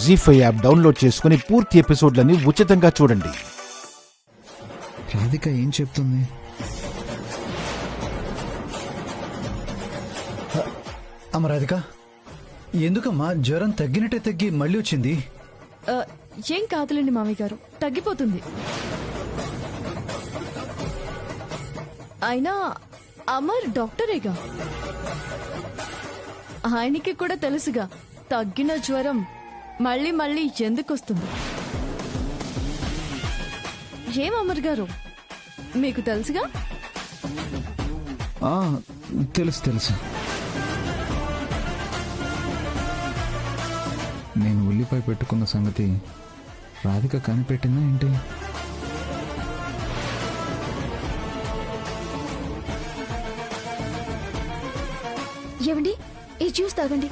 జీ5 app download చేసుకుని పూర్తి ఎపిసోడ్లని ఉచితంగా చూడండి. రాధిక ఏం చెప్తుంది? అమ్మ రాధిక, ఎందుకమ్మా జ్వరం తగ్గినట్టే తగ్గి మళ్ళీ వచ్చింది? ఏం కాదులేండి మామయ్య గారు, తగ్గిపోతుంది. అయినా అమర్ డాక్టరేగా, ఆయనకి కూడా తెలుసుగా తగ్గిన జ్వరం మళ్ళీ మళ్ళీ ఎందుకు వస్తుంది. ఏం అమర్ గారు, మీకు తెలుసుగా? తెలుసు తెలుసు. నేను ఉల్లిపాయ పెట్టుకున్న సంగతి రాధిక కనిపెట్టిందా ఏంటి? ఏమండి, ఈ జ్యూస్ తాగండి.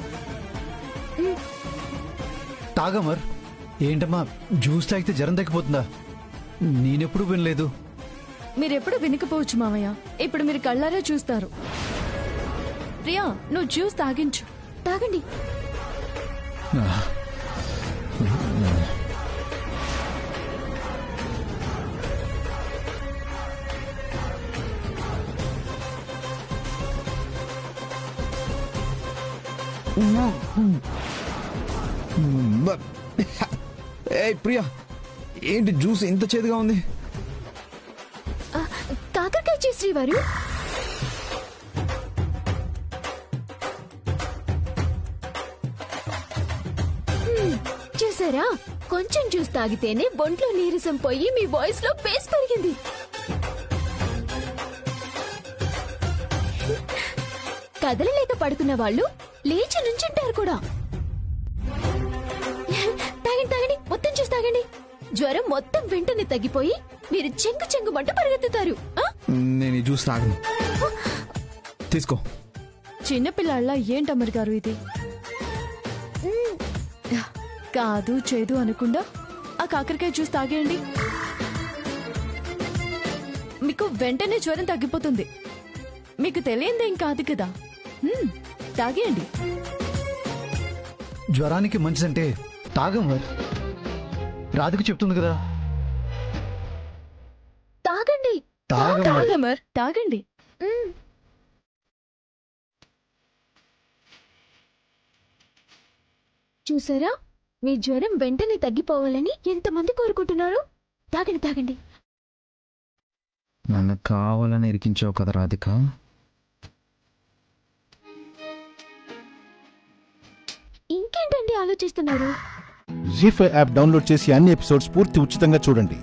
తాగమర్. ఏంటమ్మా, జ్యూస్ తాగితే జ్వరం తగ్గిపోతుందా? నేనెప్పుడు వినలేదు. మీరెప్పుడు వినకపోవచ్చు మామయ్య, ఇప్పుడు మీరు కళ్ళారా చూస్తారు. ప్రియా, నువ్వు జ్యూస్ తాగించు. తాగండి. ప్రియా, ఏంటి జ్యూస్ ఇంత చేదుగా ఉంది? కాకరకాయ చేసి వారు చూసారా, కొంచెం జ్యూస్ తాగితేనే ఒంట్లో నీరసం పోయి మీ వాయిస్ లో బేస్ పెరిగింది. కదలలేక పడుకున్న వాళ్ళు లేచి నుంచుంటారు కూడా. తాగండి తాగండి, మొత్తం జ్యూస్ తాగండి. జ్వరం మొత్తం వెంటనే తగ్గిపోయి మీరు చెంగు చెంగు మంట పరిగెత్తుతారు. నేను ఈ జ్యూస్ తాగను. తీసుకో. చిన్నపిల్లాళ్ళ ఏంటమ్మర్ గారు ఇది? కాదు చేదు అనకుండా ఆ కాకరకాయ జ్యూస్ తాగేయండి, మీకు వెంటనే జ్వరం తగ్గిపోతుంది. మీకు తెలియందేం కాదు కదా, తాగేయండి. జ్వరానికి మంచిదంటే తాగమర్. రాధిక చెప్తుంది కదా. తాగండి. తాగమర్, తాగండి. చూసారా, మీ జ్వరం వెంటనే తగ్గిపోవాలని ఎంతమంది కోరుకుంటున్నారు. తాగండి తాగండి. నన్ను కావాలని ఇరికించావు కదా రాధిక. ఇంకేంటండి ఆలోచిస్తున్నారు? జీ5 యాప్ డౌన్లోడ్ చేసి అన్ని ఎపిసోడ్స్ పూర్తి ఉచితంగా చూడండి.